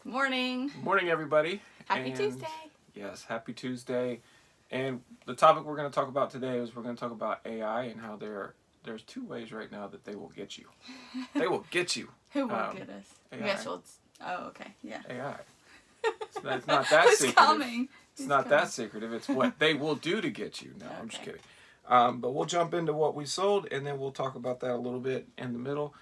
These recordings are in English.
Morning. Morning, everybody. Happy Tuesday. Yes, happy Tuesday. And the topic we're going to talk about today is we're going to talk about AI and how there's two ways right now that they will get you. They will get you. Who will get us? AI. Yes, well, okay, yeah. AI. It's not that Who's secretive. coming? It's not that secretive. It's what they will do to get you. No, okay. I'm just kidding. But we'll jump into what we sold, and then we'll talk about that a little bit in the middle.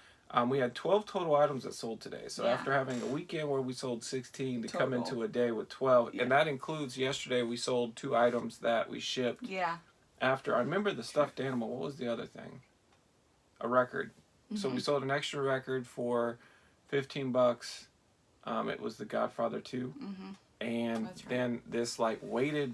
We had 12 total items that sold today. So after having a weekend where we sold 16 to come into a day with 12, and that includes yesterday we sold 2 items that we shipped. Yeah. After, I remember the stuffed animal. What was the other thing? A record. Mm-hmm. So we sold an extra record for $15. It was the Godfather 2. Mm-hmm. And then this like weighted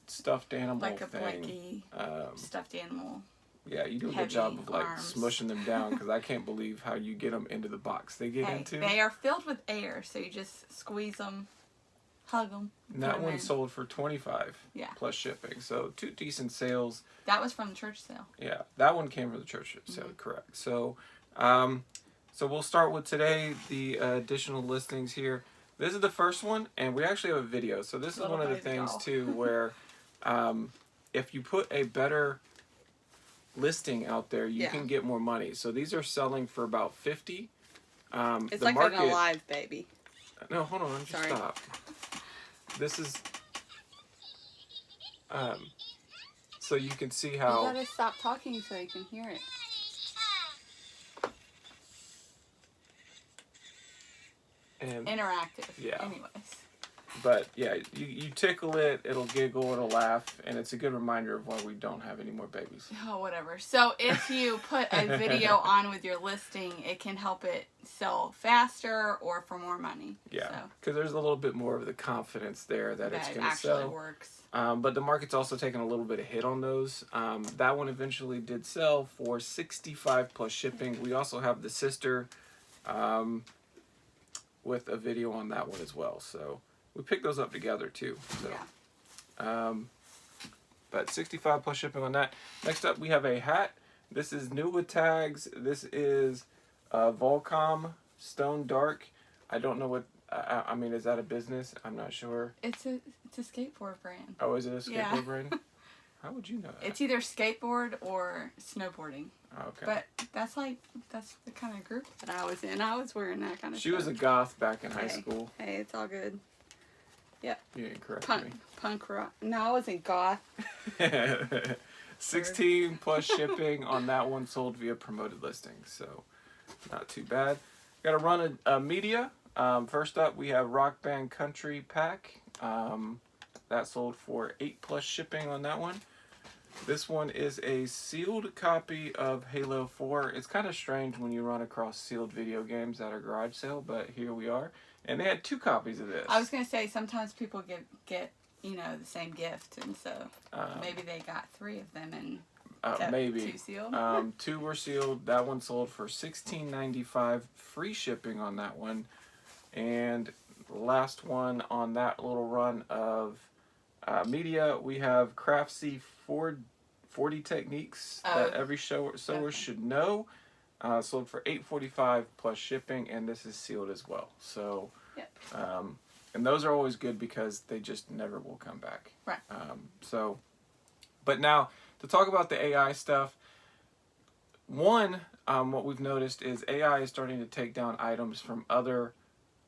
stuffed animal like a thing. blanky stuffed animal. Yeah, you do a good job of like smushing them down because I can't believe how you get them into the box they get into. They are filled with air, so you just squeeze them, hug them. And that one sold for $25 plus shipping, so 2 decent sales. That was from the church sale. Yeah, that one came from the church sale, correct. So, so we'll start with today, the additional listings here. This is the first one, and we actually have a video. So this is one of the things too where if you put a better listing out there, you can get more money. So these are selling for about $50. It's like an alive baby. No, hold on, just stop. This is so you can see how you gotta stop talking so you can hear it. And interactive. Yeah. Anyways. But yeah, you tickle it, it'll giggle, it'll laugh, and it's a good reminder of why we don't have any more babies. Oh, whatever. So if you put a video on with your listing, it can help it sell faster or for more money. Yeah, because there's a little bit more of the confidence there that it's going to sell. Actually works. But the market's also taken a little bit of hit on those. That one eventually did sell for $65 plus shipping. We also have the sister with a video on that one as well. So we picked those up together too. So, but $65 plus shipping on that. Next up, we have a hat. This is new with tags. This is Volcom Stone Dark. I don't know what. I mean, is that a business? I'm not sure. It's a skateboard brand. Oh, is it a skateboard brand? How would you know that? It's either skateboard or snowboarding. Okay. But that's the kind of group that I was in. I was wearing that kind of stuff. She was a goth back in high school. Hey, it's all good. Yep. You didn't correct me. Punk rock. No, I wasn't goth. 16 plus shipping on that one, sold via promoted listings. So not too bad. Got to run a media. First up, we have Rock Band Country Pack. That sold for 8 plus shipping on that one. This one is a sealed copy of Halo 4. It's kind of strange when you run across sealed video games at a garage sale, but here we are. And they had 2 copies of this. I was going to say, sometimes people get the same gift, and so maybe they got 3 of them and maybe 2 sealed. 2 were sealed. That one sold for $16.95, free shipping on that one. And the last one on that little run of media, we have Craft C 40 techniques that every sewer should know. Sold for $8.45 plus shipping, and this is sealed as well. So, and those are always good because they just never will come back. Right. But now to talk about the AI stuff. One, what we've noticed is AI is starting to take down items from other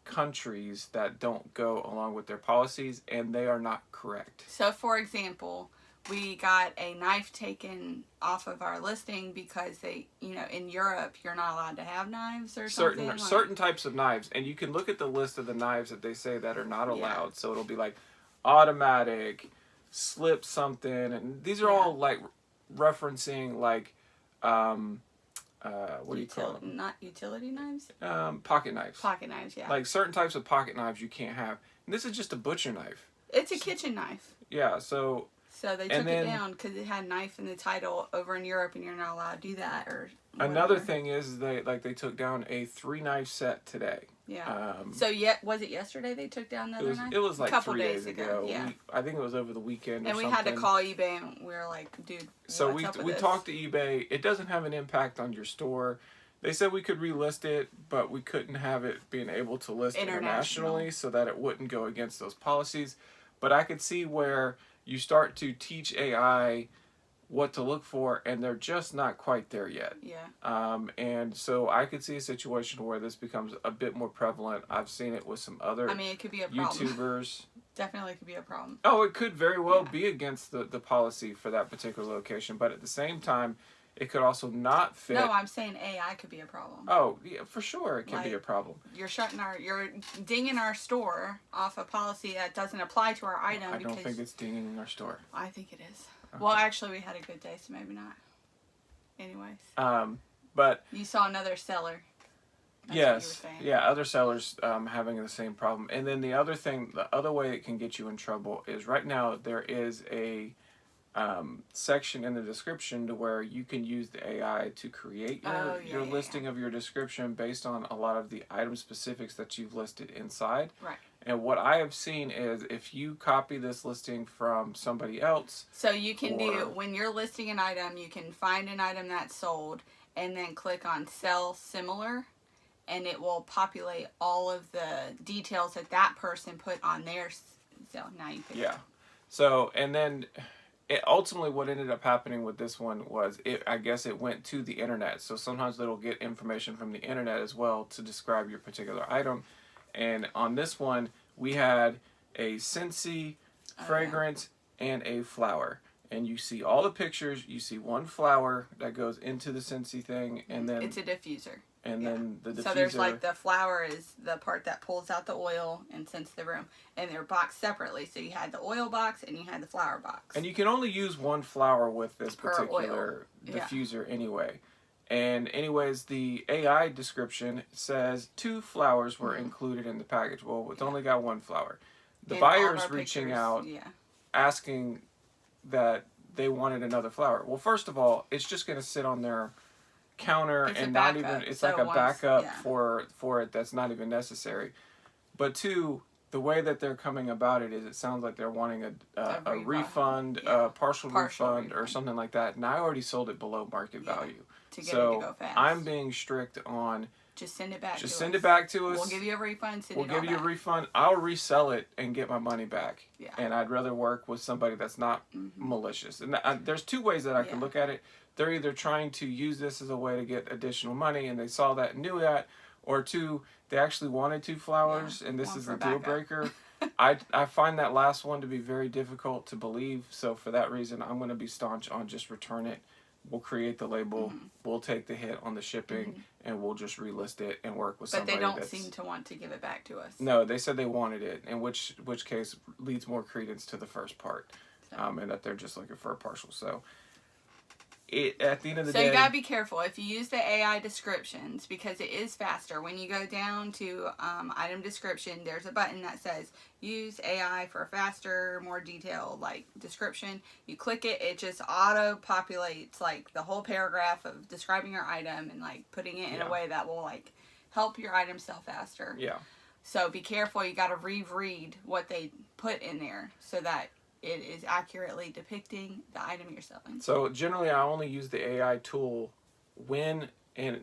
countries that don't go along with their policies, and they are not correct. So, for example, we got a knife taken off of our listing because they, in Europe, you're not allowed to have knives or something. Certain types of knives, and you can look at the list of the knives that they say that are not allowed. So it'll be like automatic, slip something, and these are all like referencing like what do you call them? Not utility knives? Pocket knives. Pocket knives, yeah. Like certain types of pocket knives you can't have. And this is just a butcher knife. It's a kitchen knife. Yeah, so they took it down because it had knife in the title over in Europe, and you're not allowed to do that. Or whatever. Another thing is they took down a 3-knife set today. Yeah. So was it yesterday they took down another knife? It was like a couple 3 days ago. Yeah. I think it was over the weekend. And we had to call eBay, and we were like, dude. So we talked to eBay. It doesn't have an impact on your store. They said we could relist it, but we couldn't have it being able to list internationally so that it wouldn't go against those policies. But I could see where you start to teach AI what to look for, and they're just not quite there yet. Yeah. And so I could see a situation where this becomes a bit more prevalent. I've seen it with some other it could be a problem. YouTubers. Definitely could be a problem. Oh, it could very well be against the policy for that particular location, but at the same time, it could also not fit. No, I'm saying AI could be a problem. Oh, yeah, for sure it can be a problem. You're dinging our store off a policy that doesn't apply to our item. I don't think it's dinging our store. I think it is. Okay. Well, actually, we had a good day, so maybe not. Anyways. But you saw another seller. That's yes. Yeah, other sellers having the same problem. And then the other thing, the other way it can get you in trouble is right now there is a section in the description to where you can use the AI to create your listing of your description based on a lot of the item specifics that you've listed inside. Right. And what I have seen is if you copy this listing from somebody else. So you can when you're listing an item, you can find an item that's sold and then click on sell similar, and it will populate all of the details that person put on their sale. Now you can. Yeah. So, and then ultimately what ended up happening with this one was I guess it went to the internet. So sometimes it'll get information from the internet as well to describe your particular item. And on this one, we had a Scentsy fragrance and a flower. And you see all the pictures. You see one flower that goes into the Scentsy thing, and then it's a diffuser. And then the diffuser. So there's like the flower is the part that pulls out the oil and scents the room, and they're boxed separately. So you had the oil box and you had the flower box. And you can only use one flower with this particular diffuser anyway. And anyways, the AI description says 2 flowers were included in the package. Well, it's only got 1 flower. The buyer's reaching out, asking that they wanted another flower. Well, first of all, it's just going to sit on their counter and not even, it's like a backup for it that's not even necessary. But 2, the way that they're coming about it is it sounds like they're wanting a refund, partial refund or something like that. And I already sold it below market value. To get it to go fast. I'm being strict on just send it back to us. Send it back to us. We'll give you a refund. We'll give you a refund. I'll resell it and get my money back. Yeah. And I'd rather work with somebody that's not malicious. And there's 2 ways that I can look at it. They're either trying to use this as a way to get additional money and they saw that and knew that, or 2, they actually wanted 2 flowers and this is a deal breaker. I find that last one to be very difficult to believe. So for that reason, I'm going to be staunch on just return it. We'll create the label, we'll take the hit on the shipping, and we'll just relist it and work with somebody. But they don't seem to want to give it back to us. No, they said they wanted it, in which case leads more credence to the first part, and that they're just looking for a partial. So at the end of the day... So you gotta be careful if you use the AI descriptions, because it is faster. When you go down to item description, there's a button that says use AI for a faster, more detailed description. You click it, it just auto populates the whole paragraph of describing your item and putting it in a way that will help your item sell faster. Yeah. So be careful. You gotta reread what they put in there so that it is accurately depicting the item you're selling. So generally I only use the AI tool and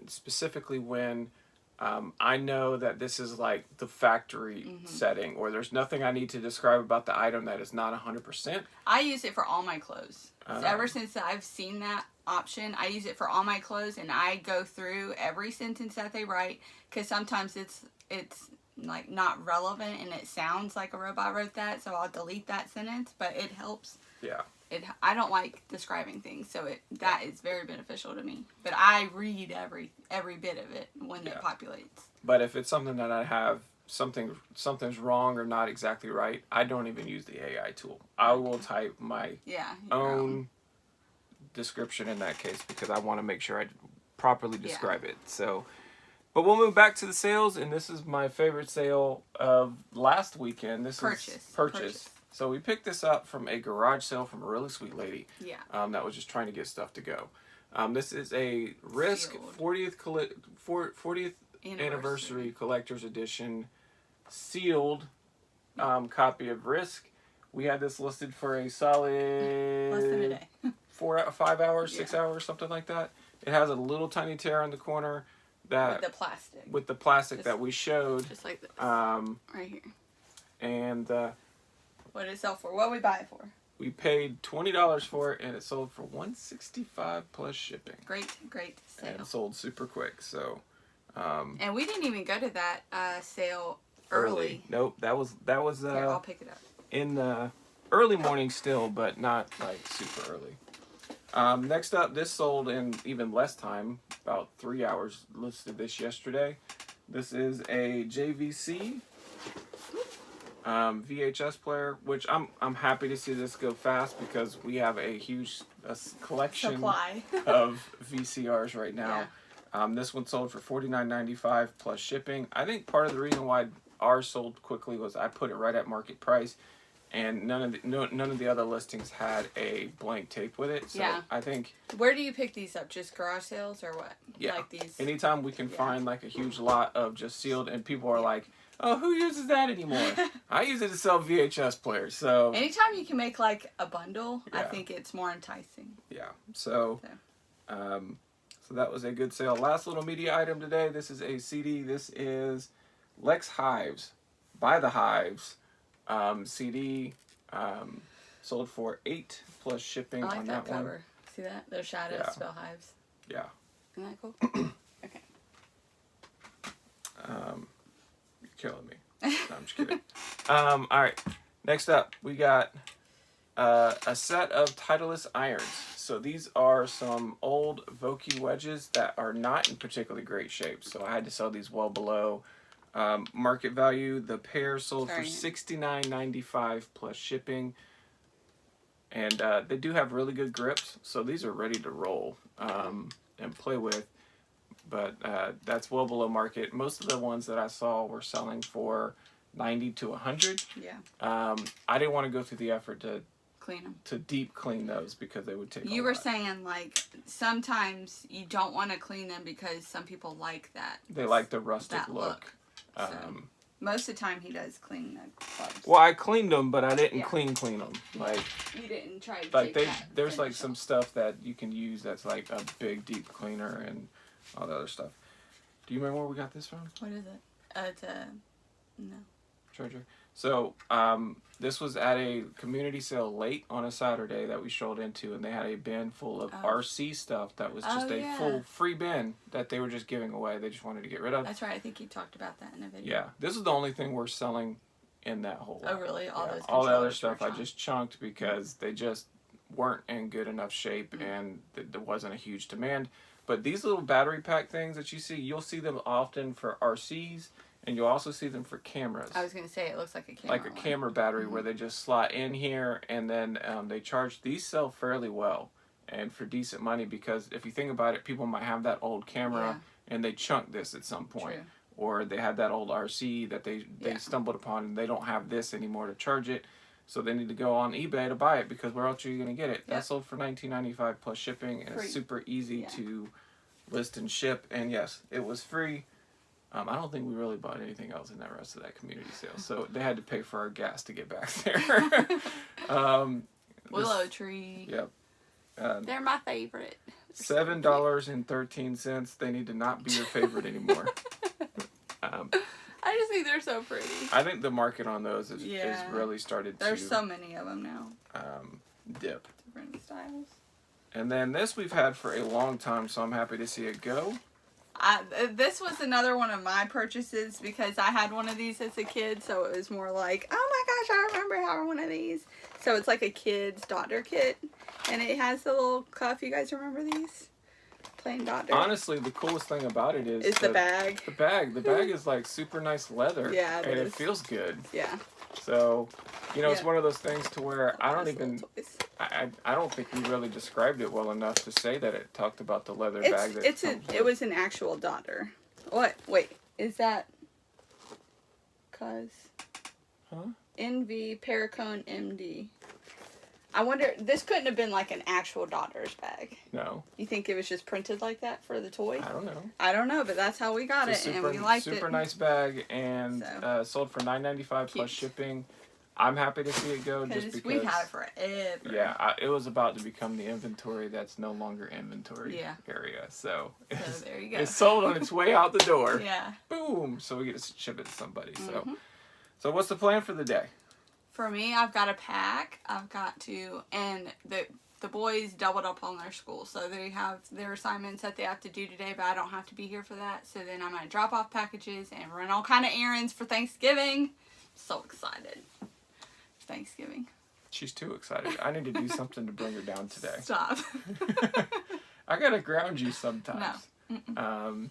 specifically when I know that this is the factory setting, or there's nothing I need to describe about the item that is not 100%. I use it for all my clothes. Ever since I've seen that option, I use it for all my clothes, and I go through every sentence that they write, because sometimes it's not relevant and it sounds like a robot wrote that, so I'll delete that sentence, but it helps. Yeah. I don't like describing things, so that is very beneficial to me. But I read every bit of it when it populates. But if it's something that I have something's wrong or not exactly right, I don't even use the AI tool. I will type my own description in that case, because I want to make sure I properly describe it. So, but we'll move back to the sales, and this is my favorite sale of last weekend. This is purchase. So we picked this up from a garage sale from a really sweet lady. Yeah. That was just trying to get stuff to go. This is a Risk 40th anniversary collector's edition sealed copy of Risk. We had this listed for a solid less than a day. 5 hours, 6 hours, something like that. It has a little tiny tear in the corner. that with the plastic, that we showed. just like this, right here. And what did it sell for? What did we buy it for? we paid $20 for it, and it sold for $165 plus shipping. Great sale. And it sold super quick. So. And we didn't even go to that sale early. Nope, that was Here, I'll pick it up. in the early morning still, but not like super early. Next up, this sold in even less time, about 3 hours. Listed this yesterday. This is a JVC VHS player, which I'm happy to see this go fast because we have a huge collection supply of VCRs right now. Yeah. This one sold for $49.95 plus shipping. I think part of the reason why ours sold quickly was I put it right at market price, and none of the other listings had a blank tape with it. So yeah. I think. Where do you pick these up? Just garage sales or what? Yeah. Like these. Anytime we can find like a huge lot of just sealed, and people are like, "Oh, who uses that anymore?" I use it to sell VHS players. So. Anytime you can make like a bundle, I think it's more enticing. Yeah. So that was a good sale. Last little media item today. This is a CD. This is Lex Hives by the Hives CD. Sold for $8 plus shipping I like on that that cover. one. See that? Those shadows spell hives. Yeah. Isn't that cool? Okay. You're killing me. No, I'm just kidding. All right. Next up, we got a set of Titleist irons. So these are some old Vokey wedges that are not in particularly great shape. So I had to sell these well below market value. The pair sold for $69.95 plus shipping. And they do have really good grips. So these are ready to roll and play with. But that's well below market. Most of the ones that I saw were selling for $90 to $100. Yeah. I didn't want to go through the effort to clean them. To deep clean those because they would take. You were saying like sometimes you don't want to clean them because some people like that. They like the rustic look. So, most of the time he does clean the clubs. Well, I cleaned them, but I didn't clean them. Like you didn't try to like take there's like some stuff that you can use that's like a big deep cleaner and all the other stuff. Do you remember where we got this from? What is it? It's a no. Treasure. So this was at a community sale late on a Saturday that we strolled into, and they had a bin full of RC stuff that was just a full free bin that they were just giving away. They just wanted to get rid of. That's right. I think you talked about that in a video. Yeah. This is the only thing we're selling in that whole lot. Oh, really? All the other stuff I just chunked because they just weren't in good enough shape and there wasn't a huge demand. But these little battery pack things that you see, you'll see them often for RCs. And you'll also see them for cameras. I was going to say, it looks like a camera. Like a camera battery where they just slot in here and then they charge. These sell fairly well and for decent money because if you think about it, people might have that old camera and they chunk this at some point. True. Or they had that old RC that they stumbled upon and they don't have this anymore to charge it. So they need to go on eBay to buy it because where else are you going to get it? That sold for $19.95 plus shipping and it's super easy to list and ship. And yes, it was free. I don't think we really bought anything else in that rest of that community sale. So they had to pay for our gas to get back there. Willow tree. Yep. They're my favorite. $7.13. They need to not be your favorite anymore. I just think they're so pretty. I think the market on those is really started There's so many of them now. Dip. Different styles. And then this we've had for a long time, so I'm happy to see it go. This was another one of my purchases because I had one of these as a kid, so it was more like, oh my gosh, I remember having one of these. So it's like a kid's doctor kit, and it has the little cuff. You guys remember these? Plain doctor. Honestly, the coolest thing about it is the bag. The bag is like super nice leather. Yeah, and it feels good. Yeah. So, it's one of those things to where I don't even. I don't think we really described it well enough to say that it talked about the leather bag. It was an actual daughter. What? Wait, is that? Huh? NV Paracone MD. I wonder. This couldn't have been like an actual daughter's bag. No. You think it was just printed like that for the toy? I don't know, but that's how we got it, and we liked it. Super nice bag, and sold for $9.95 plus shipping. I'm happy to see it go just Because because we've had it forever. Yeah, it was about to become the inventory that's no longer inventory area. So there you go. It's sold on its way out the door. Yeah. Boom. So we get to ship it to somebody. So what's the plan for the day? For me, I've got to pack. I've got to, and the boys doubled up on their school, so they have their assignments that they have to do today, but I don't have to be here for that. So then I'm going to drop off packages and run all kind of errands for Thanksgiving. So excited for Thanksgiving. She's too excited. I need to do something to bring her down today. Stop. I got to ground you sometimes. No.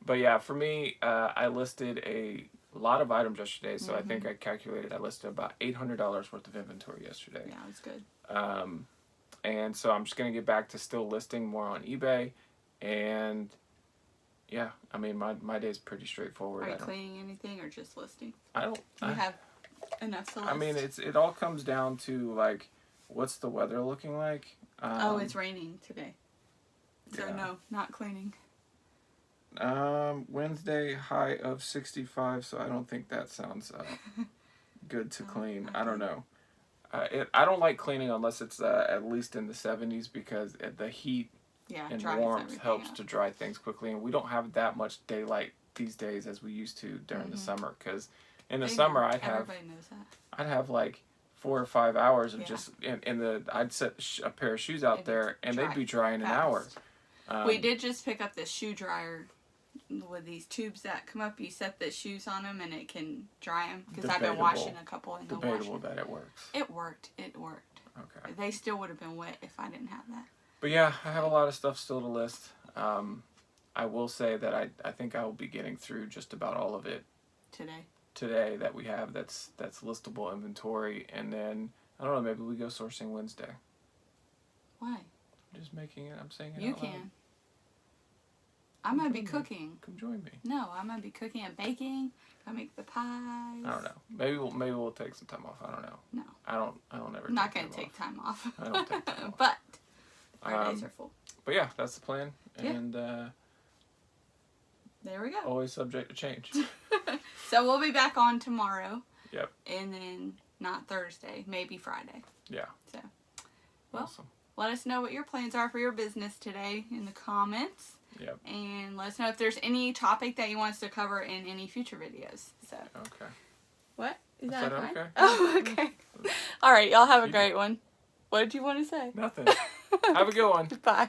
But yeah, for me, I listed a lot of items yesterday, so I think I calculated I listed about $800 worth of inventory yesterday. Yeah, it was good. And so I'm just going to get back to still listing more on eBay. And yeah, I mean, my day's pretty straightforward. Are you cleaning anything or just listing? I don't. You have enough to list? I mean, it all comes down to, like, what's the weather looking like? It's raining today. So no, not cleaning. Wednesday, high of 65, so I don't think that sounds good to clean. Okay. I don't know. I don't like cleaning unless it's at least in the 70s because the heat and warmth helps to dry things quickly. And we don't have that much daylight these days as we used to during the summer. Because in the summer, everybody knows that. I'd have like 4 or 5 hours of just I'd set a pair of shoes out there and they'd be dry in an hour. We did just pick up this shoe dryer with these tubes that come up. You set the shoes on them and it can dry them. Because I've been washing a couple in the washing. Debatable that it works. It worked. Okay. They still would have been wet if I didn't have that. But yeah, I have a lot of stuff still to list. I will say that I think I will be getting through just about all of it today that we have that's listable inventory, and then I don't know, maybe we go sourcing Wednesday. Why? I'm just making it. I'm saying it. You out loud. can. I might be cooking. Come join me. No, I might be cooking and baking. I make the pies. I don't know. Maybe we'll take some time off. I don't know. No. I don't ever. I'm not gonna take time off. I don't take time off. But our days are full. But yeah, that's the plan. And there we go. Always subject to change. So we'll be back on tomorrow. Yep. And then not Thursday, maybe Friday. Yeah. So, well, awesome. Let us know what your plans are for your business today in the comments. Yep. And let us know if there's any topic that you want us to cover in any future videos. So. Okay. What? Is that fine? Okay? Oh, okay. All right. Y'all have a great one. What did you want to say? Nothing. Have a good one. Bye.